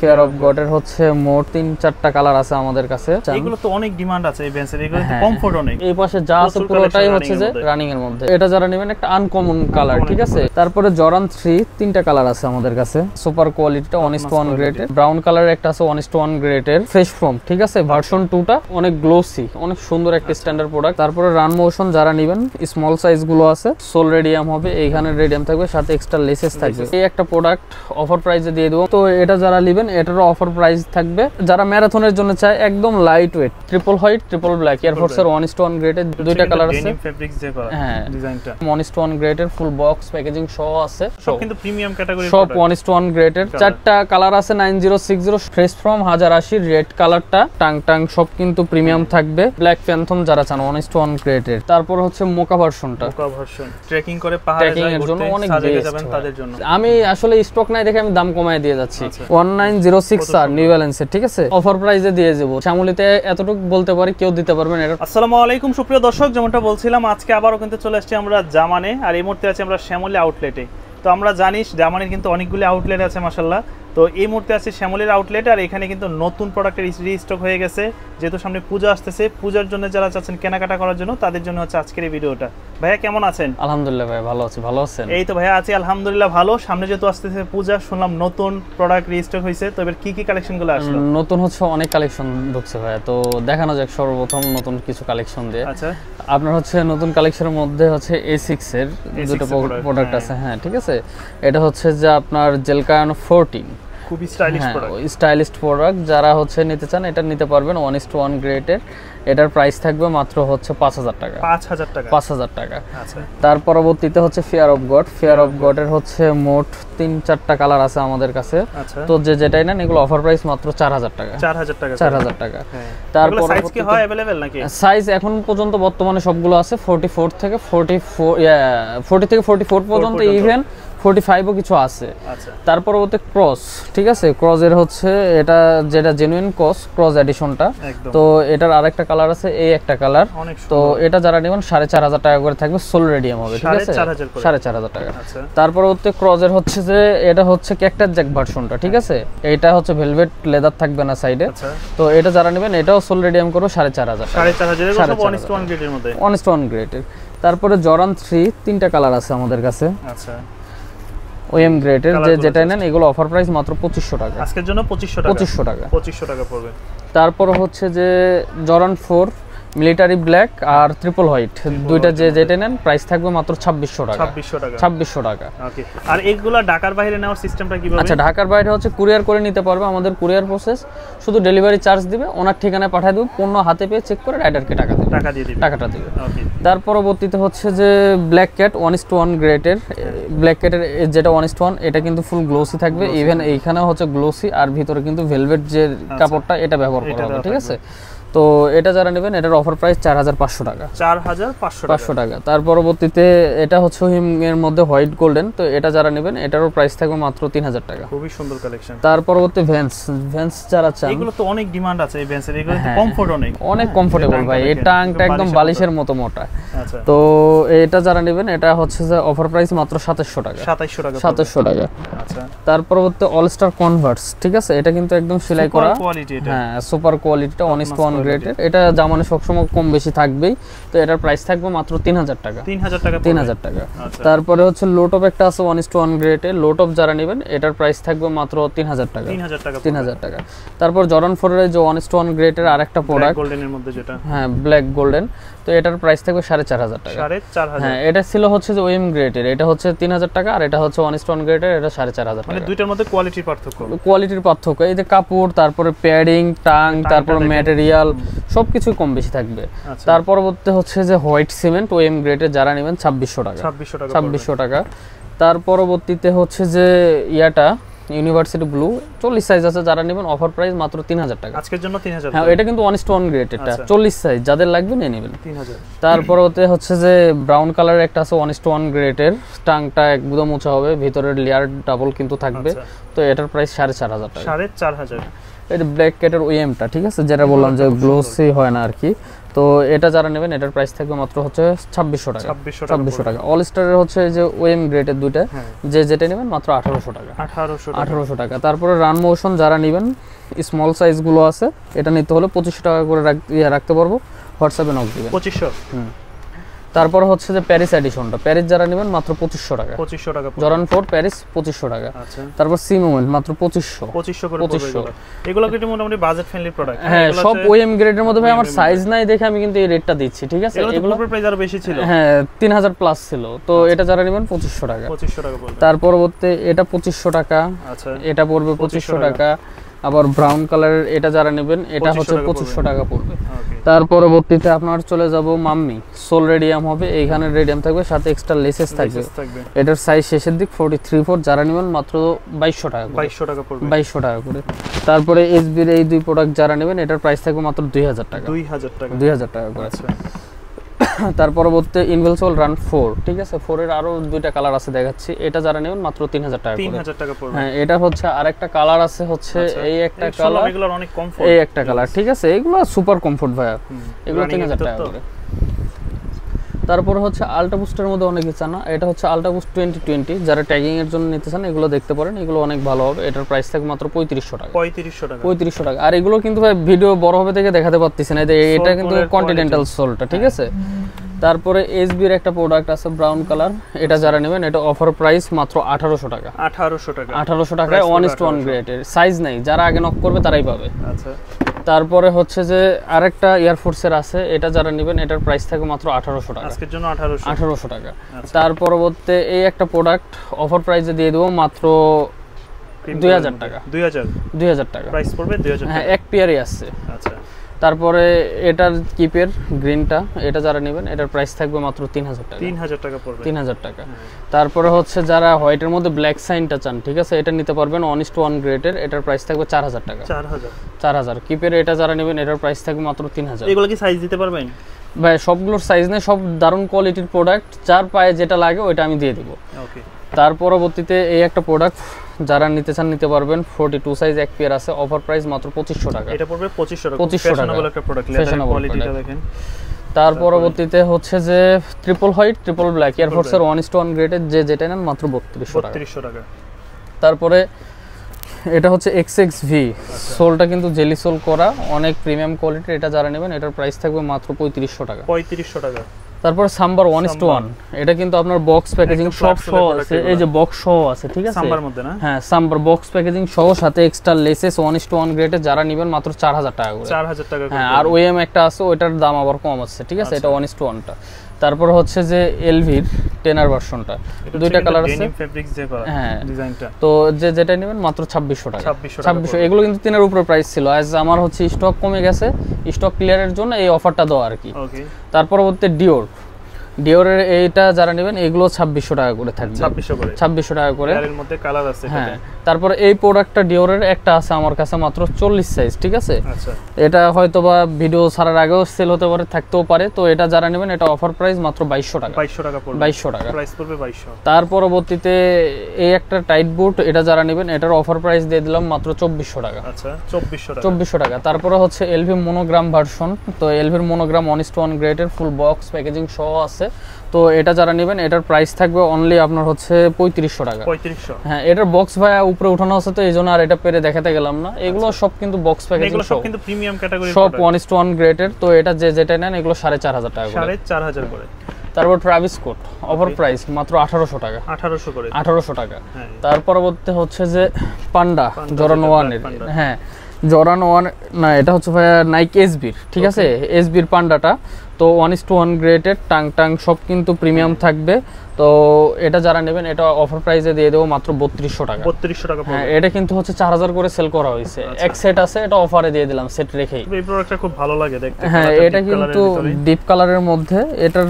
Fear of god এর হচ্ছে মোট 3-4টা কালার আছে আমাদের কাছে। এগুলো তো অনেক ডিমান্ড আছে এই বেঞ্চের, এগুলো তো কমফোর্ট অনেক। এই পাশে যা আছে পুরোটাই হচ্ছে যে রানিং এর মধ্যে। এটা যারা নেবেন একটা আনকমন কালার, ঠিক আছে। তারপরে জরান 3 3টা কালার আছে আমাদের কাছে। সুপার কোয়ালিটিটা 1:1 গ্রেডের, ব্রাউন কালারের একটা আছে 1:1 গ্রেডের, ফ্রেশ ফর্ম, ঠিক আছে। ভার্সন 2টা অনেক গ্লোসি, অনেক সুন্দর একটা স্ট্যান্ডার্ড প্রোডাক্ট। তারপরে রান মোশন যারা নেবেন স্মল সাইজ গুলো আছে, সোল রেডিয়াম হবে, এইখানে রেডিয়াম থাকবে, সাথে এক্সট্রা লেসেস থাকবে। এই একটা প্রোডাক্ট অফার প্রাইসে দিয়ে দেবো। তো এটা যারা নেবেন এটারও অফার প্রাইস থাকবে। যারা ম্যারাথনের জন্য চায় একদম light weight, triple white triple black, air force এর 1:1 গ্রেডের দুইটা কালার আছে। ফেব্রিক্স দিয়ে করা ডিজাইনটা 1:1 গ্রেডের, ফুল বক্স প্যাকেজিং সহ আছে, সব কিন্তু প্রিমিয়াম ক্যাটাগরি, সব 1:1 গ্রেডের। চারটা কালার আছে 9060, ফ্রেশ ফ্রম 1080, রেড কালারটা, টাং সব কিন্তু প্রিমিয়াম থাকবে। ব্ল্যাক প্যান্থম যারা চান 1:1 গ্রেডের। তারপর হচ্ছে মোকা ভার্সনটা, মোকা ভার্সন ট্রেকিং করে পাহাড়ে যাওয়ার জন্য অনেক যাবেন তাদের জন্য। আমি আসলে স্টক নাই দেখে আমি দাম কমায় দিয়ে যাচ্ছি। 1906 স্যার নিউ ব্যালেন্সের, ঠিক আছে, অফার প্রাইসে দিয়ে দেব। শ্যামলীতে এতটুকু বলতে পারি, কেউ দিতে পারবেন এটা। আসসালামু আলাইকুম সুপ্রিয় দর্শক, যেমনটা বলছিলাম আজকে আবারও কিন্তু চলে আসছি আমরা জামানে, আর এই মুহূর্তে আছি আমরা শ্যামলী আউটলেটে। তো আমরা জানি জামানের কিন্তু অনেকগুলো আউটলেট আছে মাশাআল্লাহ। তো এই মুহূর্তে আছে শ্যামলীর আউটলেট, আর এখানে কিন্তু নতুন প্রোডাক্টের রিস্টক হয়ে গেছে। যেহেতু সামনে পূজা আসতেছে, পূজার জন্য যারা চাচ্ছেন কেনাকাটা করার জন্য, তাদের জন্য হচ্ছে আজকের এই ভিডিওটা। ভাইয়া কেমন আছেন? আলহামদুলিল্লাহ ভাই ভালো আছি, ভালো আছেন? এই তো ভাইয়া আছি আলহামদুলিল্লাহ ভালো। সামনে যেহেতু আসতেছে পূজা, শুনলাম নতুন প্রোডাক্ট রিস্টক হয়েছে। তো এবার কি কি কালেকশনগুলো আসলো? নতুন হচ্ছে অনেক কালেকশন ঢুকছে ভাইয়া, তো দেখানো যাক সর্বপ্রথম নতুন কিছু কালেকশন দিয়ে। আচ্ছা, আপনার হচ্ছে নতুন কালেকশনের মধ্যে হচ্ছে A6 এর দুটো প্রোডাক্ট আছে। হ্যাঁ ঠিক আছে, এটা হচ্ছে যে আপনার জেলকায়ানো 14, খুবই স্টাইলিশ প্রোডাক্ট, স্টাইলিশ প্রোডাক্ট। যারা হচ্ছে নিতে চান এটা নিতে পারবেন 1:1 গ্রেডের। এটার প্রাইস থাকবে মাত্র হচ্ছে 5000 টাকা। 5000 টাকা। আচ্ছা, তার পরবর্তীতে হচ্ছে fear of god. Fear of god এর হচ্ছে মোট 3-4টা কালার আছে আমাদের কাছে। তো যেটাই নেন এগুলো অফার প্রাইস মাত্র 4000 টাকা। 4000 টাকা। তারপর সাইজ কি হয় अवेलेबल নাকি? সাইজ এখন পর্যন্ত বর্তমানে সবগুলো আছে 40 থেকে 44 পর্যন্ত, ইভেন 45ও কিছু আছে। আচ্ছা, তার পরবর্তী ক্রস, ঠিক আছে। ক্রসের হচ্ছে এটা যেটা জেনুইন ক্রস এডিশনটা। তো এটার আরেকটা কালার আছে, এই একটা কালার। তো এটা যারা নেবেন 4500 টাকা করে থাকবে, সোল রেডিয়াম হবে, ঠিক আছে, 4500 টাকা। তার পরবর্তী ক্রসের হচ্ছে যে এটা হচ্ছে ক্যাকটাস জ্যাক ভার্সনটা, ঠিক আছে। এটা হচ্ছে ভেলভেট লেদার থাকবে না সাইডে। তো এটা যারা নেবেন এটাও সোল রেডিয়াম করবে 4500 সব 1:1 গ্রেডের মধ্যে, 1:1 গ্রেডের। তারপরে জরান 3 3টা কালার আছে আমাদের কাছে। আচ্ছা, ওএম গ্রেডের, যেটা নেন এগুলো অফার প্রাইস মাত্র 2500 টাকা। আজকের জন্য 2500 টাকা পড়বে। তারপর হচ্ছে যে জরান 4 মিলিটারি ব্ল্যাক আর ট্রিপল হোয়াইট, দুইটা যেটা নেন প্রাইস থাকবে মাত্র 2600 টাকা। 2600 টাকা। ওকে, আর এগুলা ঢাকার বাইরে নেওয়ার সিস্টেমটা কিভাবে? আচ্ছা, ঢাকার বাইরে হচ্ছে কুরিয়ার করে নিতে পারবে, আমাদের কুরিয়ার প্রসেস, শুধু ডেলিভারি চার্জ দিবে, ওনার ঠিকানায় পাঠিয়ে দেব, পণ্য হাতে পেয়ে চেক করে রাইডারকে টাকা দিয়ে দিবে, টাকাটা দিবে। ওকে, তার পরবর্তীতে হচ্ছে যে ব্ল্যাক ক্যাট 1:1 গ্রেডের। ব্ল্যাক ক্যাটের যেটা 1:1, এটা কিন্তু ফুল গ্লোসি থাকবে, ইভেন এইখানেও হচ্ছে গ্লোসি, আর ভিতরে কিন্তু ভেলভেট যে কাপড়টা এটা ব্যবহার করা হবে, ঠিক আছে। তো এটা যারা নেবেন এটার অফার প্রাইস 4500 টাকা। 4500 টাকা। তার পরবর্তীতে এটা হচ্ছে হিম এর মধ্যে হোয়াইট গোল্ডেন। তো এটা যারা নেবেন এটারও প্রাইস থাকবে মাত্র 3000 টাকা। খুবই সুন্দর কালেকশন। তার পরবর্তী ভ্যান্স যারা চান, এগুলো তো অনেক ডিমান্ড আছে এই ভ্যান্সের, এগুলো তো কমফোর্ট অনেক কমফোর্টেবল ভাই, এই টাংটা একদম বালিশের মতো মোটা। আচ্ছা, তো এটা যারা নেবেন এটা হচ্ছে যে অফার প্রাইস মাত্র 2700 টাকা। 2700 টাকা। আচ্ছা, তার পরবর্তী অলস্টার কনভার্স, ঠিক আছে, এটা কিন্তু একদম সেলাই করা, হ্যাঁ সুপার কোয়ালিটিটা 1:1 গ্রেডের। এটা জামানে সবসময় কম বেশি থাকবেই। তো এটার প্রাইস থাকবে মাত্র 3000 টাকা। 3000 টাকা। তারপরে হচ্ছে লোটপ একটা আছে 1:1 গ্রেডের। লোটপ যারা নেবেন এটার প্রাইস থাকবে মাত্র 3000 টাকা। 3000 টাকা। তারপর জরান 4 এর যে 1:1 গ্রেডের আরেকটা প্রোডাক্ট, গোল্ডেনের মধ্যে যেটা, হ্যাঁ ব্ল্যাক গোল্ডেন। তো এটার প্রাইস থাকবে 4500 টাকা। 4500। হ্যাঁ, এটা ছিল হচ্ছে যে ওএম গ্রেডের, এটা হচ্ছে 3000 টাকা, আর এটা হচ্ছে 1:1 গ্রেডের, এটা 4500 টাকা। মানে দুইটার মধ্যে কোয়ালিটির পার্থক্য, এই যে কাপড়, তারপরে প্যাডিং, টাং, তারপর ম্যাটেরিয়াল সবকিছু কম বেশি থাকবে। তার পরবর্তী হচ্ছে যে হোয়াইট সিমেন্ট ওএম গ্রেডের, যারা নেবেন 2600 টাকা। 2600 টাকা। তার পরবর্তীতে হচ্ছে যে ইয়াটা ইউনিভার্সিটি ব্লু 40 সাইজ আছে, যারা নেবেন অফার প্রাইস মাত্র 3000 টাকা। আজকের জন্য 3000। হ্যাঁ, এটা কিন্তু 1:1 গ্রেড, এটা 40 সাইজ, যাদের লাগবে নিয়ে নেবেন 3000। তারপরতে হচ্ছে যে ব্রাউন কালারের একটা আছে 1:1 গ্রেডের, টাংটা একদম উঁচা হবে, ভিতরের লেয়ার ডাবল কিন্তু থাকবে। তো এটার প্রাইস 4500 টাকা। 4500। এটা ব্ল্যাক ক্যাটের ওএমটা, ঠিক আছে, যেটা বললাম যে গ্লোসি হয় না আর কি। তো এটা যারা নেবেন এটার প্রাইস থাকবে মাত্র হচ্ছে 2600 টাকা। 2600 টাকা। অল স্টারের হচ্ছে যে ওএম গ্রেডের দুইটা, যে যেটা নেবেন মাত্র 1800 টাকা। 1800 টাকা। তারপরে রান মোশন যারা নেবেন স্মল সাইজ গুলো আছে, এটা নিতে হলে 2500 টাকা করে রাখতে পারবো, হোয়াটসঅ্যাপে নক দিবেন। 2500। তারপর হচ্ছে যে প্যারিস এডিশনটা, প্যারিস যারা নেবেন মাত্র 2500 টাকা। 2500 টাকা। জর্ডান 4 প্যারিস 2500 টাকা। আচ্ছা। তারপর সি মোমেন্ট মাত্র 2500 করে পড়বে। এগুলো কি মোটামুটি বাজেট ফ্রেন্ডলি প্রোডাক্ট? হ্যাঁ, সব ওএম গ্রেডের মধ্যে ভাই, আমার সাইজ নাই দেখে আমি কিন্তু এই রেটটা দিচ্ছি, ঠিক আছে। এগুলো প্রাইস আরো বেশি ছিল। হ্যাঁ, 3000 প্লাস ছিল। তো এটা যারা নেবেন 2500 টাকা। 2500 টাকা পড়বে। তার পরবর্তী এটা 2500 টাকা। আচ্ছা। এটা পড়বে 2500 টাকা। আবার ব্রাউন কালারের এটা যারা নেবেন এটা হচ্ছে 2500 টাকা পড়বে। তার পরবর্তীতে আপনার চলে যাব মাম্মি, সোল রেডিয়াম হবে, এইখানে রেডিয়াম থাকবে, সাথে এক্সট্রা লেসেস থাকবে। এটার সাইজ শেষের দিক 43/4, যারা নেবেন মাত্র 2200 টাকা। 2200 টাকা পড়বে। 2200 টাকা করে। তারপরে এসবির এই দুই প্রোডাক্ট যারা নেবেন এটার প্রাইস থাকবে মাত্র 2000 টাকা। 2000 টাকা করে। আচ্ছা। তার পরবর্তী ইনভেলসিবল রান 4, ঠিক আছে, 4 এর আরো দুইটা কালার আছে দেখাচ্ছি। এটা যারা নেবেন মাত্র 3000 টাকা করে। 3000 টাকা পড়বে। হ্যাঁ, এটা হচ্ছে আরেকটা কালার আছে, হচ্ছে এই একটা কালার, এগুলো অনেক কমফোর্ট, এই একটা কালার, ঠিক আছে, এগুলো সুপার কমফোর্ট ভাইয়া, এগুলো 3000 টাকা করে। তারপর হচ্ছে আলট্রা বুস্টের মধ্যে অনেকে চান না, এটা হচ্ছে আলট্রা বুস্ট 2020, যারা ট্যাগিং এর জন্য নিতে চান এগুলো দেখতে পারেন, এগুলো অনেক ভালো হবে। এটার প্রাইস থাকবে মাত্র 3500 টাকা। 3500 টাকা। আর এগুলো কিন্তু ভাই ভিডিও বড় হবে দেখে দেখাতে পারতেছি না, এটা কিন্তু কন্টিনেন্টাল সোলটা, ঠিক আছে। তারপরে এসবির একটা প্রোডাক্ট আছে ব্রাউন কালার, এটা যারা নেবেন এটা অফার প্রাইস মাত্র 1800 টাকা। 1800 টাকায় 1:1 গ্রেডের, সাইজ নাই, যারা আগে নক করবে তারাই পাবে। আচ্ছা। তারপরে হচ্ছে যে আরেকটা এয়ারফোর্সের আছে, এটা যারা নেবেন এটার প্রাইস থাকে মাত্র 1800 টাকা। আজকের জন্য 1800 টাকা। তার পরবর্তীতে এই একটা প্রোডাক্ট অফার প্রাইসে দিয়ে দেবো মাত্র 2000 টাকা। 2000 টাকা প্রাইস পড়বে। 2000 টাকা। হ্যাঁ, এক পেয়ারই আছে। আচ্ছা। তারপরে এটার কিপের গ্রিনটা, এটা যারা নেবেন এটার প্রাইস থাকবে মাত্র 3000 টাকা। 3000 টাকা পড়বে। 3000 টাকা। তারপরে হচ্ছে যারা হোয়াইটের মধ্যে ব্ল্যাক সাইনটা চান, ঠিক আছে, এটা নিতে পারবেন 1:1 গ্রেডের, এটার প্রাইস থাকবে 4000 টাকা। 4000 কিপের এটা যারা নেবেন এটার প্রাইস থাকবে মাত্র 3000। এগুলো কি সাইজ দিতে পারবেন ভাই? সবগুলোর সাইজ নেই, সব দারুণ কোয়ালিটির প্রোডাক্ট, যার পায়ে যেটা লাগে ওইটা আমি দিয়ে দেবো। ওকে। তার পরবর্তীতে এই একটা প্রোডাক্ট যারা নিতে চান নিতে পারবেন, 42 সাইজ এক পেয়ার আছে, অফার প্রাইস মাত্র 2500 টাকা। এটা পড়বে 2500 টাকা। 2500 টাকা একটা প্রোডাক্ট, লেদার কোয়ালিটিটা দেখেন। তার পরবর্তীতে হচ্ছে যে ট্রিপল হোয়াইট ট্রিপল ব্ল্যাক এয়ারফোর্সের 1:1 গ্রেডের, যে যেটা নেন মাত্র 3200 টাকা। তারপরে এটা হচ্ছে XXV, সোলটা কিন্তু জেলি সোল করা, অনেক প্রিমিয়াম কোয়ালিটির, এটা যারা নেবেন এটার প্রাইস থাকবে মাত্র 3500 টাকা। 3500 টাকা। তারপর সাম্বার 1:1, এটা কিন্তু আপনার বক্স প্যাকেজিং সব সহ আছে, এই যে বক্স সহ আছে, ঠিক আছে, সাম্বার মধ্যে না? হ্যাঁ, সাম্বার বক্স প্যাকেজিং সহ, সাথে এক্সট্রা লেসেস 1:1 গ্রেডে, যারা নেবেন মাত্র 4000 টাকা করে। 4000 টাকা। হ্যাঁ, আর ওএম একটা আছে, ওইটার দাম আবার কম আছে, ঠিক আছে, এটা 1:1টা। তারপর হচ্ছে যে এলভির 10 ভার্সনটা, দুইটা কালার আছে, হ্যাঁ ডিজাইনটা, তো যে যেটা নেবেন মাত্র 2600 টাকা। 2600। এগুলো কিন্তু 3 এর উপরে প্রাইস ছিল, আজ আমার হচ্ছে স্টক কমে গেছে, স্টক ক্লিয়ারের জন্য এই অফারটা দেওয়া আর কি। ওকে। তারপর হচ্ছে ডিওরের এইটা যারা নেবেন এগুলো 2600 টাকা করে থাকবে। 2600 টাকা করে। এর মধ্যে কালার আছে। হ্যাঁ, তারপর এই প্রোডাক্টটা ডিওরের একটা আছে আমার কাছে মাত্র 40 সাইজ, ঠিক আছে। আচ্ছা। এটা হয়তোবা ভিডিও ছাড়ার আগেও সেল হতে পারে, থাকতেও পারে, তো এটা যারা নেবেন এটা অফার প্রাইস মাত্র 2200 টাকা। 2200 টাকা পড়বে। 2200 টাকা প্রাইস পড়বে। 2200। তার পরবর্তীতে এই একটা টাইট বুট, এটা যারা নেবেন এটার অফার প্রাইস দিয়ে দিলাম মাত্র 2400 টাকা। আচ্ছা, 2400 টাকা। তারপরে হচ্ছে এলভি মনোগ্রাম ভার্সন, তো এলভির মনোগ্রাম 1:1 গ্রেডের ফুল বক্স প্যাকেজিং সহ আছে, তো এটা যারা নেবেন এটার প্রাইস থাকবে অনলি আপনার হচ্ছে 3500 টাকা। 3500। হ্যাঁ, এটার বক্স ভাইয়া উপরে উঠানো আছে, তো এইজন্য আর এটা পেরে দেখাতে গেলাম না। এগুলো সব কিন্তু বক্স প্যাকেজিং, এগুলো সব কিন্তু প্রিমিয়াম ক্যাটাগরি, সব 1:1 গ্রেডের, তো এটা যে যেটা নেন এগুলো 4500 টাকা করে। 4500 করে। তারপর ট্রাভিস স্কট অফার প্রাইস মাত্র 1800 টাকা। 1800 করে। 1800 টাকা। তার পরবর্তী হচ্ছে যে পান্ডা জর্ডান 1 এর, হ্যাঁ জর্ডান 1 না, এটা হচ্ছে ভাইয়া নাইক এসবির, ঠিক আছে, এসবির পান্ডাটা, তো 1:1 গ্রেডের, টাং সব কিন্তু প্রিমিয়াম থাকবে, তো এটা যারা নেবেন এটা অফার প্রাইসে দিয়ে দেবো মাত্র 3200 টাকা। 3200 টাকা। হ্যাঁ, এটা কিন্তু হচ্ছে 4000 করে সেল করা হয়েছে, এক সেট আছে, এটা অফারে দিয়ে দিলাম সেট রেখেই। এই প্রোডাক্টটা খুব ভালো লাগে দেখতে। হ্যাঁ, এটা কিন্তু ডিপ কালারের মধ্যে, এটার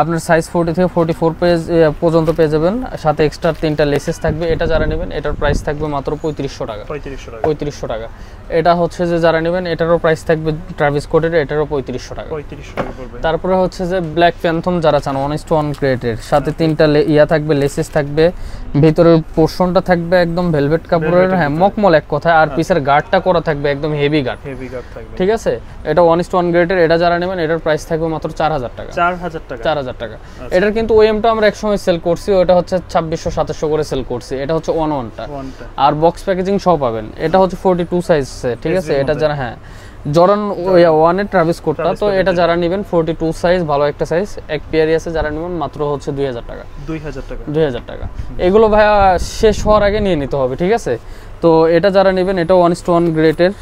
আপনার সাইজ 40 থেকে 44 পেজ পর্যন্ত পেয়ে যাবেন, সাথে এক্সট্রা 3টা লেসেস থাকবে। এটা যারা নেবেন এটার প্রাইস থাকবে মাত্র 3500 টাকা। 3500 টাকা। এটা হচ্ছে যে যারা নেবেন এটারও প্রাইস থাকবে ট্রাভিস স্কটের, এটারও 3500 টাকা। 3500 টাকা। তারপরে হচ্ছে যে ব্ল্যাক প্যান্থম যারা চান 1:1 গ্রেডের সাথে তিনটা ইয়া থাকবে, লেসেস থাকবে, ভিতরের পোরশনটা থাকবে একদম ভেলভেট কাপড়ের, হ্যাঁ মকমল এক কথায়, আর পিসের গার্ডটা করা থাকবে একদম হেভি গার্ড থাকবে, ঠিক আছে। এটা 1:1 গ্রেডের, এটা যারা নেবেন এটার প্রাইস থাকবে মাত্র 4000 টাকা। 4000 টাকা। এটার কিন্তু ওএমটা আমরা একসময় সেল করছি, ওটা হচ্ছে 2600-2700 করে সেল করছি। এটা হচ্ছে 1:1টা, আর বক্স প্যাকেজিং সব পাবেন। এটা হচ্ছে 42 সাইজ, ঠিক আছে। এটা যারা হ্যাঁ জর্ডান 1 এর ট্রাভিস কোটটা, তো এটা যারা নেবেন 42 সাইজ, ভালো একটা সাইজ, এক পেয়ারই আছে, যারা নেবেন মাত্র হচ্ছে 2000 টাকা। 2000 টাকা। এগুলো ভাইয়া শেষ হওয়ার আগে নিয়ে নিতে হবে, ঠিক আছে। তো এটা যারা নেবেন এটা 1:1 গ্রেডের,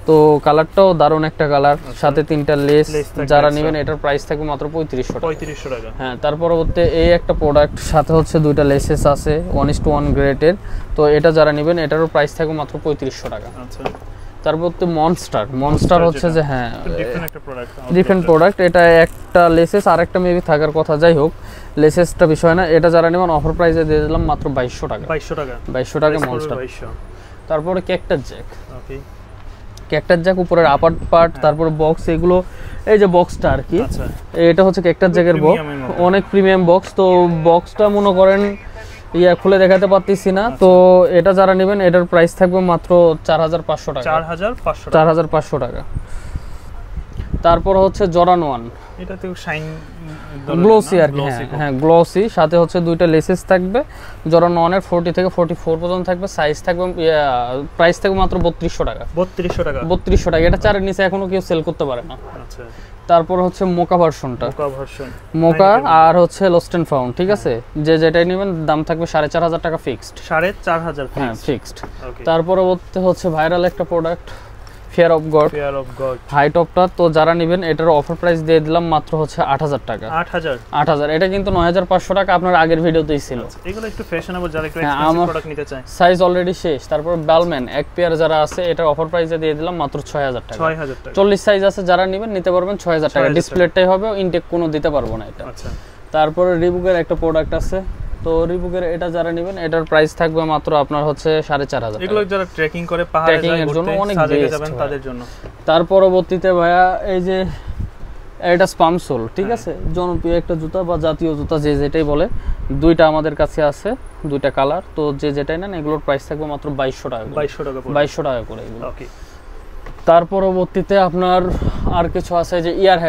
তো কালারটাও দারুণ একটা কালার, সাথে তিনটা লেস, যারা নেবেন এটার প্রাইস থাকবে মাত্র 3500 টাকা। হ্যাঁ, তার পরবর্তী এই একটা প্রোডাক্ট, সাথে হচ্ছে দুইটা লেসেস আছে 1:1 গ্রেডের, তো এটা যারা নেবেন এটারও প্রাইস থাকবে মাত্র 3500 টাকা। আচ্ছা, তারপর তো মনস্টার হচ্ছে যে হ্যাঁ ডিফারেন্ট প্রোডাক্ট। এটা একটা লেসেস আর একটা মেবি থাকার কথা, যাই হোক লেসেসটা বিষয় না। এটা যারা নেবেন অফার প্রাইসে দিয়ে দিলাম মাত্র 2200 টাকা। 2200 টাকা মনস্টার। তারপরে ক্যাকটাস জ্যাক উপরের আপার পার্ট, তারপর বক্স, এগুলো এই যে বক্সটা আর কি, এটা হচ্ছে ক্যাকটাস জ্যাকের বক্স, অনেক প্রিমিয়াম বক্স। তো বক্সটা মনে করেন খুলে দেখাতে পারতেছি না। তো এটা যারা নেবেন এটার প্রাইস থাকবে মাত্র 4500 টাকা। 4500 টাকা। তারপর হচ্ছে জর্ডান 1, এটা তো শাইন গ্লোসি আর কি, হ্যাঁ গ্লোসি, সাথে হচ্ছে দুইটা লেসেস থাকবে। জর্ডান 1 এর 40 থেকে 44 পর্যন্ত থাকবে, সাইজ থাকবে, প্রাইস থাকবে মাত্র 3200 টাকা। 3200 টাকা। এটা 4 এর নিচে এখনো কেউ সেল করতে পারে না। আচ্ছা, তারপর হচ্ছে মোকা ভার্সনটা, মোকা আর হচ্ছে লস্ট এন্ড ফাউন্ড, ঠিক আছে। যে যেটাই নেবেন দাম থাকবে 4500 টাকা ফিক্সড। 4500, হ্যাঁ ফিক্সড। তার পরবর্তী হচ্ছে ভাইরাল একটা product fear of God high টপটা, তো যারা নেবেন এটার অফার প্রাইস দিয়ে দিলাম মাত্র হচ্ছে 8000 টাকা। 8000। এটা কিন্তু 9500 টাকা আপনার আগের ভিডিওতেই ছিল। এগুলো একটু ফ্যাশনেবল, যারা একটু এক্সপেন্সিভ প্রোডাক্ট নিতে চায়, সাইজ অলরেডি শেষ। তারপর ব্যালম্যান এক পেয়ার যারা আছে এটার অফার প্রাইসে দিয়ে দিলাম মাত্র 6000 টাকা। 40 সাইজ আছে, যারা নেবেন নিতে পারবেন 6000 টাকা। ডিসপ্লেটাই হবে, ইনটেক কোনো দিতে পারবো না এটা। আচ্ছা, তারপরে রিবুকের একটা প্রোডাক্ট আছে, তো রিবুকের এটা যারা নেবেন এটার প্রাইস থাকবে মাত্র আপনার হচ্ছে 4500 টাকা। এগুলো যারা ট্রেকিং করে পাহাড়ে যায় ঘুরতে অনেক বেস্ট যাবেন তাদের জন্য। তার পরবর্তীতে ভাইয়া এই যে এটা স্পাম সোল, ঠিক আছে, জনপ্রিয় একটা জুতা বা জাতীয় জুতা যে যেটাই বলে, দুইটা আমাদের কাছে আছে, দুইটা কালার। তো যে যেটাই নেন এগুলোর প্রাইস থাকবে মাত্র 2200 টাকা। 2200 টাকা করে এগুলো। ওকে, তার পরবর্তীতে আপনার আর কিছু আছে যে ইয়ার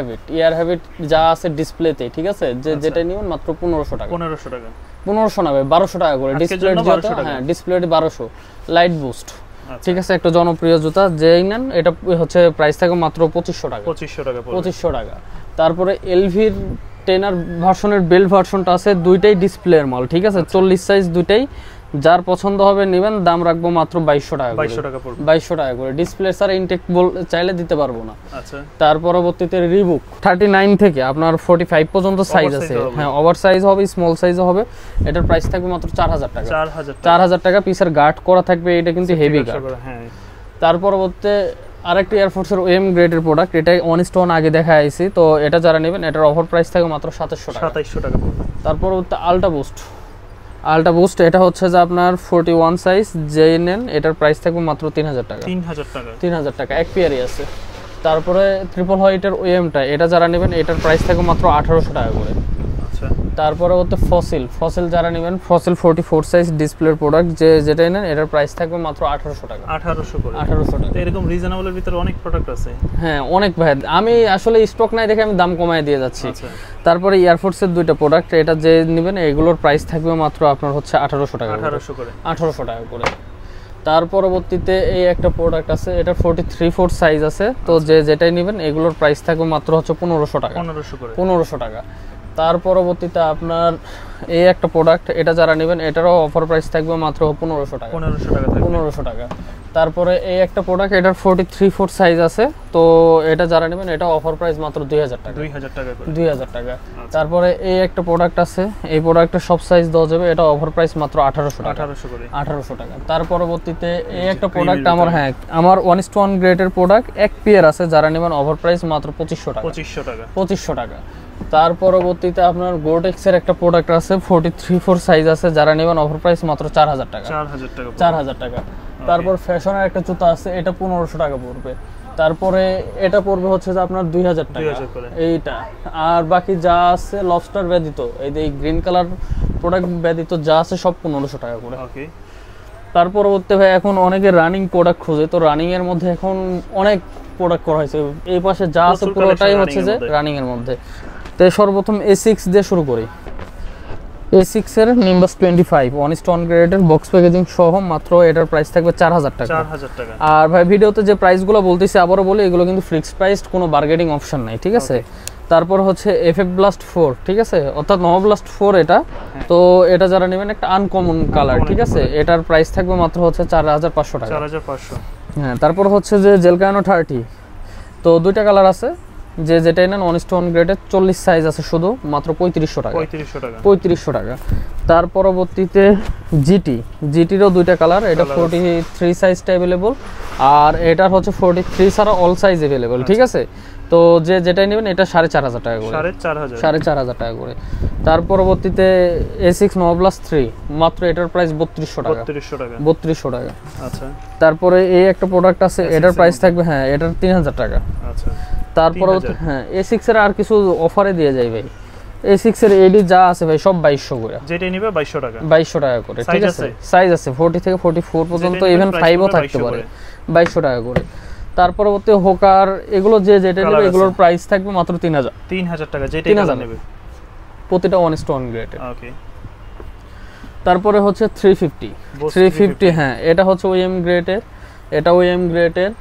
হ্যাবিট যা আছে ডিসপ্লেতে, ঠিক আছে, যে যেটা নিবেন মাত্র 1500 টাকা। 1500 না ভাই, 1200 টাকা করে। ডিসপ্লে জুতা, হ্যাঁ ডিসপ্লে 1200, লাইট বুস্ট, ঠিক আছে, একটা জনপ্রিয় জুতা, যেই নেন এটা হচ্ছে প্রাইস থাকে মাত্র 2500 টাকা। 2500 টাকা। তারপরে এলভির টেনার ভার্সনের বেল্ট ভার্সনটা আছে, দুইটাই ডিসপ্লের মাল, ঠিক আছে, 40 সাইজ দুইটাই, যার পছন্দ হবে নেবেন, দাম রাখবো মাত্র 2200 টাকা। 2200 টাকা করে। ডিসপ্লে স্যার ইনটেক চাইলে দিতে পারবো না। আচ্ছা, তার পরবর্তীতে রিবুক 39 থেকে আপনার 45 পর্যন্ত সাইজ আছে, হ্যাঁ ওভার সাইজ হবে, স্মল সাইজও হবে। এটার প্রাইস থাকবে মাত্র 4000 টাকা। 4000 টাকা। পিসের গার্ড করা থাকবে, এটা কিন্তু হেভি গার্ড। হ্যাঁ, তার পরবর্তীতে আরেকটা এয়ারফোর্সের ওএম গ্রেডের প্রোডাক্ট, এটা 1:1 আগে দেখা আইছি, তো এটা যারা নেবেন এটার অফার প্রাইস থাকে মাত্র 2700 টাকা। 2700 টাকা। তারপর আলটা বুস্ট এটা হচ্ছে যে আপনার 41 সাইজ, যেই নেন এটার প্রাইস থাকবে মাত্র 3000 টাকা। 3000 টাকা। এক পেয়ারই আছে। তারপরে ট্রিপল হোয়াইটের ওএমটা, এটা যারা নেবেন এটার প্রাইস থাকবে মাত্র 1800 টাকা করে। তারপরে হচ্ছে ফসিল যারা নেবেন, ফসিল 44 সাইজ ডিসপ্লের প্রোডাক্ট, যে যেটাই নেন এটার প্রাইস থাকবে মাত্র 1800 টাকা। 1800 টাকা। এরকম রিজনেবলের ভিতরে অনেক প্রোডাক্ট আছে। হ্যাঁ অনেক ভাই, আমি আসলে স্টক নাই দেখে আমি দাম কমায় দিয়ে যাচ্ছি। তারপরে এয়ারফোর্সের দুইটা প্রোডাক্ট, এটা যে নেবেন এগুলোর প্রাইস থাকবে মাত্র আপনার হচ্ছে 1800 টাকা। 1800 টাকা করে। তার পরবর্তীতে এই একটা প্রোডাক্ট আছে, এটা 43/4 সাইজ আছে, তো যে যেটাই নেবেন এগুলোর প্রাইস থাকবে মাত্র হচ্ছে 1500 টাকা। 1500 টাকা। তার পরবর্তীতে আপনার এই একটা প্রোডাক্ট, এটা যারা নেবেন এটারও অফার প্রাইস থাকবে মাত্র 1500 টাকা। 1500 টাকা। তারপরে এই একটা প্রোডাক্ট, এটার 43/4 সাইজ আছে, তো এটা যারা নেবেন এটা অফার প্রাইস মাত্র 2000 টাকা। 2000 টাকা। তারপরে এই একটা প্রোডাক্ট আছে, এই প্রোডাক্টের সব সাইজ দেওয়া যাবে, এটা অফার প্রাইস মাত্র 1800 টাকা। 1800 টাকা। তার পরবর্তীতে এই একটা প্রোডাক্ট আমার 1:1 গ্রেডের প্রোডাক্ট, এক পেয়ার আছে, যারা নেবেন অফার প্রাইস মাত্র 2500 টাকা। 2500 টাকা। তার পরবর্তীতে আপনার গোটেক্সের একটা প্রোডাক্ট আছে, 43/4 সাইজ আছে, যারা নেবেন অফার প্রাইস মাত্র 4000 টাকা। 4000 টাকা। তারপর ফ্যাশনের একটা জুতা আছে, এটা 1500 টাকা পড়বে। তারপরে এটা পড়বে হচ্ছে যে আপনার 2000 টাকা এইটা। আর বাকি যা আছে লবস্টার ব্যতীত এই যে গ্রিন কালার প্রোডাক্ট ব্যতীত যা আছে সব 1500 টাকা করে। ওকে। তার পরবর্তী ভাই এখন অনেকে রানিং প্রোডাক্ট খোঁজে, তো রানিং এর মধ্যে এখন অনেক প্রোডাক্ট করা হয়েছে। এই পাশে যা আছে পুরোটাই হচ্ছে যে রানিং এর মধ্যে। তো সর্বপ্রথম A6 দিয়ে শুরু করি। A6 এর নিম্বাস 25 1:1 গ্রেডের বক্স প্যাকেজিং সহ মাত্র এটার প্রাইস থাকবে 4000 টাকা। 4000 টাকা। আর ভাই ভিডিওতে যে প্রাইসগুলো বলতেছি আবারও বলি, এগুলো কিন্তু ফিক্সড প্রাইস, কোনো বার্গেনিং অপশন নাই, ঠিক আছে। তারপর হচ্ছে FF Blast 4, ঠিক আছে, অর্থাৎ Nova Blast 4 এটা। তো এটা যারা নেবেন একটা আনকমন কালার, ঠিক আছে, এটার প্রাইস থাকবে মাত্র হচ্ছে 4500 টাকা। 4500। হ্যাঁ, তারপর হচ্ছে যে জেলকানো 30, তো দুইটা কালার আছে, যে যেটাই নেন 1:1 গ্রেডের 40 সাইজ আছে শুধু, মাত্র 3500 টাকা। 3500 টাকা। তার পরবর্তীতে জিটিরও দুইটা কালার, এটা 43 সাইজটা अवेलेबल, আর এটার হচ্ছে 43 ছাড়া অল সাইজ अवेलेबल, ঠিক আছে। তো যে যেটাই নেবেন এটা 4500 টাকা করে। 4500 টাকা করে। তার পরবর্তীতে A6 Nova Blast 3, মাত্র এটার প্রাইস 3200 টাকা। 3200 টাকা। আচ্ছা। তারপরে এই একটা প্রোডাক্ট আছে, এটার প্রাইস থাকবে হ্যাঁ এটার 3000 টাকা। আচ্ছা। তারপরে হ্যাঁ A6 এর আর কিছু অফারে দিয়ে যায় ভাই। A6 এর এডি যা আছে ভাই সব 2200 করে। যেটাই নিবে 2200 টাকা। 2200 টাকা করে, ঠিক আছে। সাইজ আছে 40 থেকে 44 পর্যন্ত, ইভেন 5 ও থাকতে পারে, 2200 টাকা করে। তার পরবর্তী হোকার, এগুলো যে যেটা নেবে এগুলোর প্রাইস থাকবে মাত্র 3000 টাকা, যেটাই নেবে প্রতিটা 1:1 গ্রেডের। ওকে। তারপরে হচ্ছে 350, হ্যাঁ এটা হচ্ছে OEM গ্রেডের, এটা OEM গ্রেডের,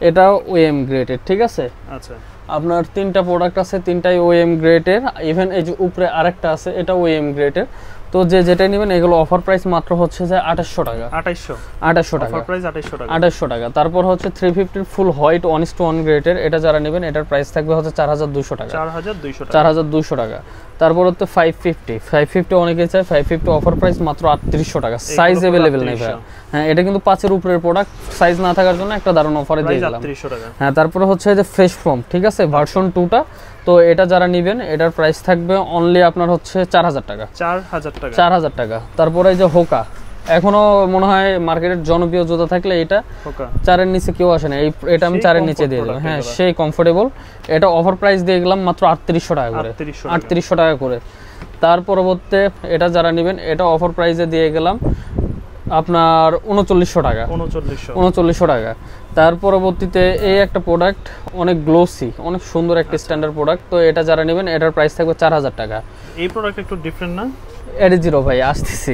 এটা OEM গ্রেডের, ঠিক আছে। আচ্ছা। আপনার তিনটা প্রোডাক্ট আছে, তিনটাই OEM গ্রেডের, ইভেন এই যে উপরে আরেকটা আছে এটা OEM গ্রেডের। তো যে যেটা নেবেন এগুলো অফার প্রাইস মাত্র হচ্ছে যে 2800 টাকা। 2800 টাকা অফার প্রাইস 2800 টাকা। 2800 টাকা। তারপর হচ্ছে 350 ফুল হোয়াইট 1:1 গ্রেডের, এটা যারা নেবেন এটার প্রাইস থাকবে হচ্ছে 4200 টাকা। 4200 টাকা। তারপর হচ্ছে 550 অনেকে চায়, 550 অফার প্রাইস মাত্র 3800 টাকা। সাইজ अवेलेबल নেই ভাই। হ্যাঁ, এটা কিন্তু 5 এর উপরের প্রোডাক্ট, সাইজ না থাকার জন্য একটা দারুণ অফারে দিয়ে দিলাম। 3800 টাকা। হ্যাঁ, তারপর হচ্ছে যে ফ্রেশ ফর্ম, ঠিক আছে, ভার্সন 2টা। তো এটা যারা নেবেন এটার প্রাইস থাকবে অনলি আপনার হচ্ছে 4000 টাকা। 4000 টাকা। তারপরে এই যে হোকা, এখনো মনে হয় মার্কেটের জনপ্রিয় জুতা থাকলে এটা হোকা 4 এর নিচে কেউ আসে না, এটা আমি 4 এর নিচে দিয়ে দিলাম। হ্যাঁ, সেই কমফোর্টেবল। এটা অফার প্রাইস দিয়ে গেলাম মাত্র 3800 টাকা করে। 3800 টাকা করে। তার পরবর্তী এটা যারা নেবেন এটা অফার প্রাইসে দিয়ে গেলাম আপনার 3900 টাকা। 3900 টাকা। তার পরবর্তীতে এই একটা প্রোডাক্ট অনেক গ্লোসি, অনেক সুন্দর একটা স্ট্যান্ডার্ড প্রোডাক্ট। তো এটা যারা নেবেন এটার প্রাইস থাকবে 4000 টাকা। এই প্রোডাক্ট একটু ডিফারেন্ট না? এডি0 ভাই আসতেছি।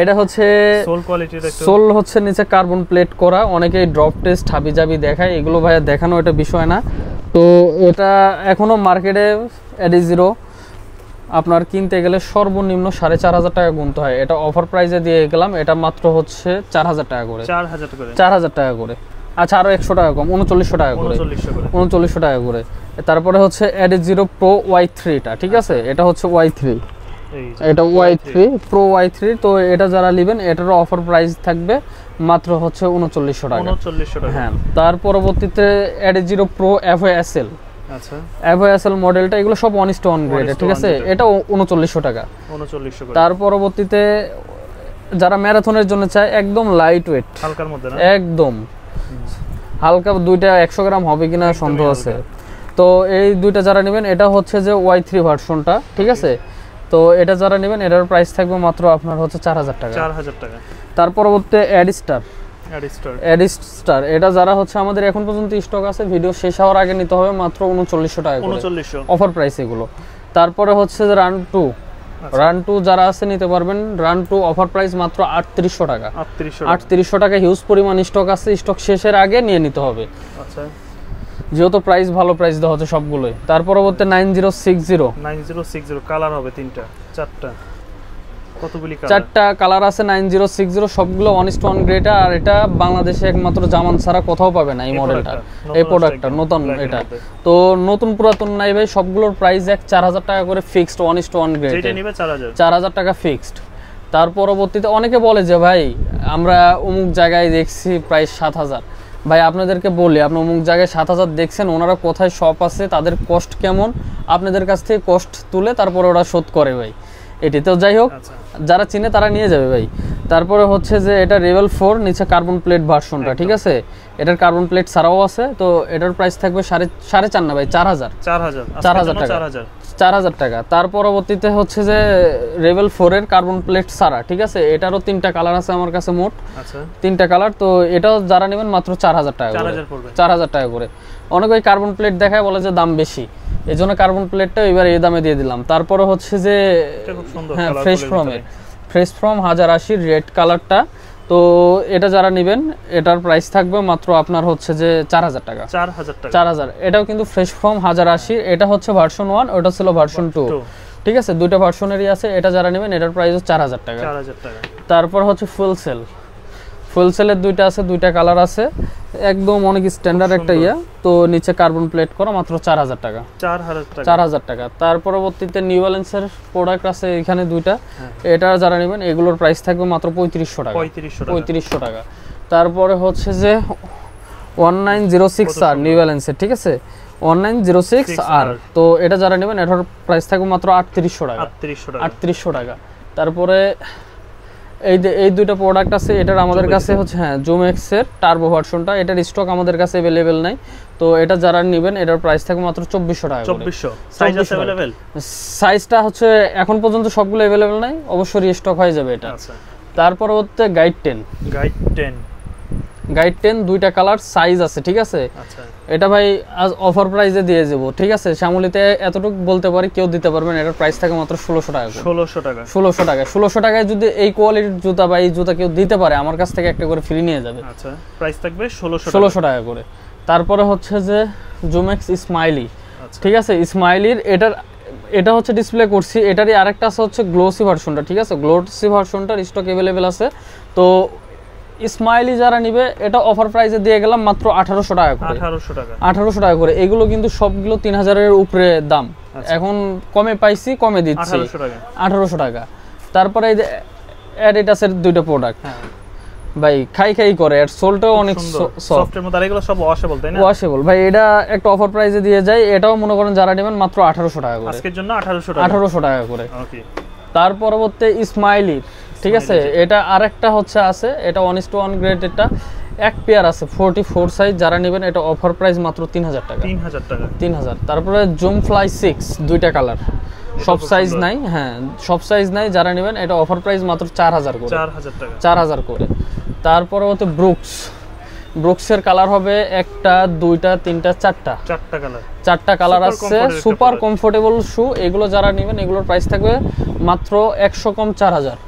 এটা হচ্ছে সোল কোয়ালিটির, সোল হচ্ছে নিচে কার্বন প্লেট করা। অনেকেই ড্রপ টেস্ট হাবিজাবি দেখায়, এগুলো ভাইয়া দেখানো এটা বিষয় না। তো এটা এখনো মার্কেটে এডি0 আপনার কিনতে গেলে সর্বনিম্ন 4500 টাকা গুনতে হয়। এটা অফার প্রাইসে দিয়ে গেলাম, এটা মাত্র হচ্ছে 4000 টাকা করে। 4000 টাকা করে। আচ্ছা, আরো 100 টাকা কম, 3900 টাকা করে। 3900 টাকা করে। তারপরে হচ্ছে এডি0 প্রো Y3টা, ঠিক আছে, এটা হচ্ছে Y3, এটা Y3 প্রো Y3। তো এটা যারা নেবেন এটারও অফার প্রাইস থাকবে মাত্র হচ্ছে 3900 টাকা। হ্যাঁ, তার পরবর্তীতে এডি0 প্রো FOSL, আচ্ছা, FOSL মডেলটা, এগুলো সব 1:1 গ্রেডের, ঠিক আছে, এটা 3900 টাকা। তার পরবর্তীতে যারা ম্যারাথনের জন্য চায় একদম লাইট ওয়েট, হালকার মধ্যে না, একদম হালকা, দুইটা 100 গ্রাম হবে কিনা সন্দেহ আছে। তো এই দুইটা যারা নেবেন এটা হচ্ছে যে Y3 ভার্সনটা, ঠিক আছে। তো এটা যারা নেবেন এটার প্রাইস থাকবে মাত্র আপনার হচ্ছে 4000 টাকা। তার পরবর্তীতে এডিস্টার, এটা যারা হচ্ছে আমাদের এখন পর্যন্ত স্টক আছে, ভিডিও শেষ হওয়ার আগে নিতে হবে মাত্র 3900 টাকা করে, অফার প্রাইস এগুলো। তারপরে হচ্ছে যে রান টু যারা আছে নিতে পারবেন। রান টু অফার প্রাইস মাত্র 3800 টাকা। 3800 টাকা। হিউজ পরিমাণ স্টক আছে, স্টক শেষের আগে নিয়ে নিতে হবে। আচ্ছা, যেহেতু প্রাইস ভালো প্রাইস দেওয়া হচ্ছে সবগুলোই। তার পরবর্তী 9060 কালার হবে 3টা 4টা, কতগুলি কালার? 4টা কালার আছে 9060, সবগুলো 1:1 গ্রেড। আর এটা বাংলাদেশে একমাত্র জামান ছাড়া কোথাও পাবে না এই মডেলটা, এই প্রোডাক্টটা নতুন। এটা তো নতুন পুরাতন নাই ভাই, সবগুলোর প্রাইস 4000 টাকা করে ফিক্সড, 1:1 গ্রেড, যেটা নেবে 4000 টাকা ফিক্সড। তার পরবর্তীতে অনেকে বলে যে ভাই আমরা অমুক জায়গায় দেখছি প্রাইস 7000। ভাই আপনাদেরকে বলি, আপনি অমুক জায়গায় 7000 দেখছেন, ওনারা কোথায় শপ আছে, তাদের কস্ট কেমন, আপনাদের কাছ থেকে কস্ট তুলে তারপরে ওরা শোধ করে ভাই। এটি তো যাই হোক, যারা চিনে তারা নিয়ে যাবে ভাই। তারপরে হচ্ছে যে এটা রেবেল 4 নিচে কার্বন প্লেট ভার্সনটা, ঠিক আছে, এটার কার্বন প্লেট ছাড়াও আছে। তো এটার প্রাইস থাকবে 4.5 না ভাই, 4000 টাকা, 4000 টাকা। তার পরবর্তীতে হচ্ছে যে রেবেল 4 এর কার্বন প্লেট ছাড়া, ঠিক আছে, এটারও 3টা কালার আছে আমার কাছে মোট, আচ্ছা 3টা কালার। তো এটাও যারা নেবেন মাত্র 4000 টাকা, 4000 টাকা করে। অনেক ওই কার্বন প্লেট দেখায় বলে যে দাম বেশি, এই জন্য কার্বন প্লেটটা এবার এই দামে দিয়ে দিলাম। তারপরে হচ্ছে যে হ্যাঁ ফ্রেশ ফ্রম 1080 রেড কালারটা, তো এটা যারা নেবেন এটার প্রাইস থাকবে মাত্র আপনার হচ্ছে যে 4000 টাকা, 4000। এটাও কিন্তু ফ্রেশ ফ্রম 1080, এটা হচ্ছে ভার্সন 1, ওটা ছিল ভার্সন 2, ঠিক আছে, দুইটা ভার্সনেরই আছে। এটা যারা নেবেন এটার প্রাইস 4000 টাকা। তারপর হচ্ছে ফুল সেলের দুইটা আছে, দুইটা কালার আছে, একদম অনেক স্ট্যান্ডার্ড একটা ইয়া। তো নিচে কার্বন প্লেট করা, মাত্র 4000 টাকা, 4000 টাকা। তার পরবর্তীতে নিউ ব্যালেন্সের প্রোডাক্ট আছে এখানে দুইটা, এটা যারা নেবেন এগুলোর প্রাইস থাকবে মাত্র 3500 টাকা, 3500 টাকা। তারপরে হচ্ছে যে 1906R নিউ ব্যালেন্সের, ঠিক আছে, 1906R, তো এটা যারা নেবেন এটার প্রাইস থাকবে মাত্র 3800 টাকা, 3800 টাকা। তারপরে এই দুইটা প্রোডাক্ট আছে, এটার আমাদের কাছে হচ্ছে হ্যাঁ জুমেক্স এর টার্বো ভার্সনটা, এটার স্টক আমাদের কাছে अवेलेबल নাই। তো এটা যারা নেবেন এটার প্রাইস থাকবে মাত্র 2400 টাকা, 2400। সাইজ আছে अवेलेबल? সাইজটা হচ্ছে এখন পর্যন্ত সবগুলো अवेलेबल নাই, অবশ্যই স্টক হয়ে যাবে এটা। আচ্ছা, তারপর হচ্ছে গাইড 10 দুইটা কালার সাইজ আছে, ঠিক আছে। আচ্ছা, এটা ভাই আজ অফার প্রাইসে দিয়ে দেব, ঠিক আছে। শ্যামলীতে এতটুকু বলতে পারি কেউ দিতে পারবেন, এটার প্রাইস থাকে মাত্র 1600 টাকা, 1600 টাকায় যদি এই কোয়ালিটির জুতা বা এই জুতা কেউ দিতে পারে আমার কাছ থেকে একটা করে ফ্রি নিয়ে যাবে। আচ্ছা, প্রাইস থাকবে 1600 টাকা করে। তারপরে হচ্ছে যে জুমেক্স স্মাইলি, ঠিক আছে, স্মাইলির এটা হচ্ছে ডিসপ্লে করছি, এটারই আরেকটা আছে হচ্ছে গ্লোসি ভার্সনটা, ঠিক আছে, গ্লোসি ভার্সনটার স্টক अवेलेबल আছে। তো স্মাইলি যারা নিবে এটা অফার প্রাইসে দিয়ে গেলাম মাত্র 1800 টাকা করে, 1800 টাকা করে। এগুলো কিন্তু সবগুলো 3000 এর উপরে দাম, এখন কমে পাইছি, কমে দিচ্ছি 1800 টাকা। তারপরে এই যে অ্যাডিডাসের দুইটা প্রোডাক্ট ভাই খাই করে, এর সোলটাও অনেক সফটের মধ্যে, আর এগুলো সব ওয়াশেবল, তাই না? ওয়াশেবল ভাই, এটা একটা অফার প্রাইসে দিয়ে যায়, এটাও মনে করেন যারা নেবেন মাত্র 1800 টাকা করে, আজকের জন্য 1800 টাকা করে। ওকে, তার পরবর্তী স্মাইলি, ঠিক আছে, এটা আরেকটা হচ্ছে আছে, এটা 1:1 গ্রেড, এটা এক পেয়ার আছে 44 সাইজ, যারা নেবেন এটা অফার প্রাইস মাত্র 3000 টাকা, 3000। তারপরে জুম ফ্লাই 6 দুইটা কালার, সব সাইজ নাই, হ্যাঁ সব সাইজ নাই, যারা নেবেন এটা অফার প্রাইস মাত্র 4000 করে, 4000 করে। তারপরে হচ্ছে ব্রুকসের কালার হবে একটা, দুইটা, তিনটা, চারটা কালার আছে, সুপার কমফোর্টেবল শু। এগুলো যারা নেবেন এগুলোর প্রাইস থাকবে মাত্র 100 কম 4000।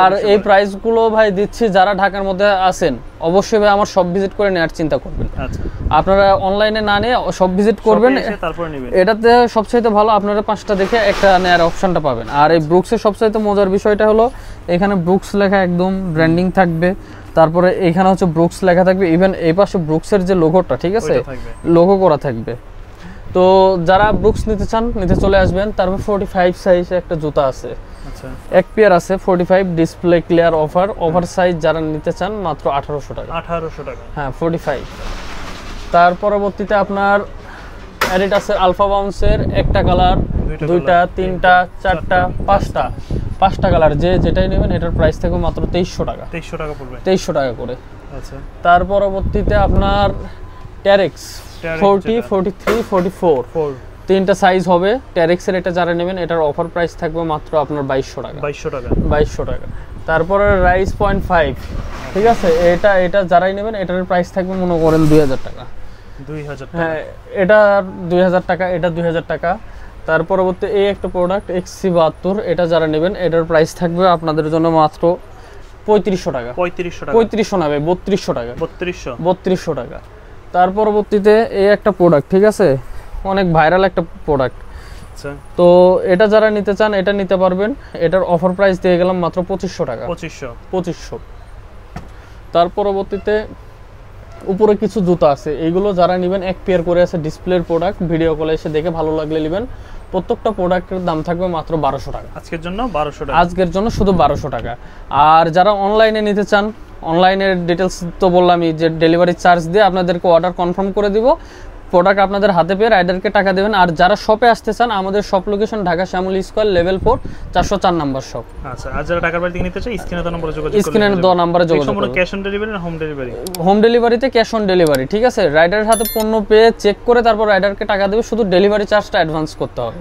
আর এই প্রাইস গুলো ভাই দিচ্ছি যারা ঢাকার মধ্যে আছেন, অবশ্যই ভাই আমার সব ভিজিট করে নেওয়ার চিন্তা করবেন। আপনারা অনলাইনে না নিয়ে সব ভিজিট করবেন, এটাতে সবচাইতে ভালো আপনারা 5টা দেখে একটা নেওয়ার অপশনটা পাবেন। আর এই ব্রুকসের সবচাইতে মজার বিষয়টা হলো এখানে ব্রুকস লেখা একদম ব্র্যান্ডিং থাকবে, তারপরে এখানে হচ্ছে ব্রুকস লেখা থাকবে, ইভেন এই পাশে ব্রুকসের যে লোগোটা, ঠিক আছে, লোগো করা থাকবে। তো যারা ব্রুকস নিতে চান নিতে চলে আসবেন। তারপর 45 সাইজ একটা জুতা আছে, আচ্ছা এক পেয়ার আছে 45, ডিসপ্লে ক্লিয়ার, ওভার সাইজ, যারা নিতে চান মাত্র 1800 টাকা, হ্যাঁ 45। তার পরবর্তীতে আপনার অ্যাডিডাসের আলফা বাউন্সের একটা কালার, দুইটা, তিনটা, চারটা, পাঁচটা কালার, যেটাই নেবেন এটার প্রাইস থাকবে মাত্র 2300 টাকা, 2300 টাকা করে। আচ্ছা, তার পরবর্তীতে আপনার ট্যারেক্স 40, 43, 44 তিনটা সাইজ হবে ট্যারেক্সের, এটা যারা নেবেন এটার অফার প্রাইস থাকবে মাত্র আপনার 2200 টাকা। তারপরে রাইস 0.5, ঠিক আছে, এটা যারাই নেবেন এটার প্রাইস থাকবে মনে করেন 2000 টাকা, হ্যাঁ এটা 2000 টাকা, এটা 2000 টাকা। তার পরবর্তী এই একটা প্রোডাক্ট XC72, এটা যারা নেবেন এটার প্রাইস থাকবে আপনাদের জন্য মাত্র 3500 টাকা, 3500 না ভাই 3200 টাকা। তার পরবর্তীতে এই একটা প্রোডাক্ট, ঠিক আছে, অনেক ভাইরাল একটা প্রোডাক্ট, আচ্ছা, তো এটা যারা নিতে চান এটা নিতে পারবেন, এটার অফার প্রাইস দিয়ে গেলাম মাত্র 2500 টাকা, 2500। তার পরবর্তীতে উপরে কিছু জুতা আছে, এইগুলো যারা নেবেন এক পেয়ার করে আছে, ডিসপ্লের প্রোডাক্ট, ভিডিও কলে এসে দেখে ভালো লাগলে নেবেন। প্রত্যেকটা প্রোডাক্টের দাম থাকবে মাত্র 1200 টাকা, আজকের জন্য শুধু 1200 টাকা। আর যারা অনলাইনে নিতে চান, অনলাইনের ডিটেলস তো বললামই যে ডেলিভারি চার্জ দিয়ে আপনাদেরকে অর্ডার কনফার্ম করে দিব, প্রোডাক্ট আপনাদের হাতে পেয়ে রাইডারকে টাকা দেবেন। আর যারা শপে আসতে চান, আমাদের shop location Dhaka Shyamoli square level 4 404 number shop. আচ্ছা, আর যারা ঢাকার বাইরে থেকে নিতে চায় স্ক্রিনে দেওয়া নম্বরে যোগাযোগ করুন। স্ক্রিনে দেওয়া নম্বরে যোগাযোগ করুন। ক্যাশ অন ডেলিভারি না হোম ডেলিভারি? হোম ডেলিভারিতে ক্যাশ অন ডেলিভারি, ঠিক আছে। রাইডারের হাতে পণ্য পেয়ে চেক করে তারপর রাইডারকে টাকা দেবে, শুধু ডেলিভারি চার্জটা অ্যাডভান্স করতে হবে।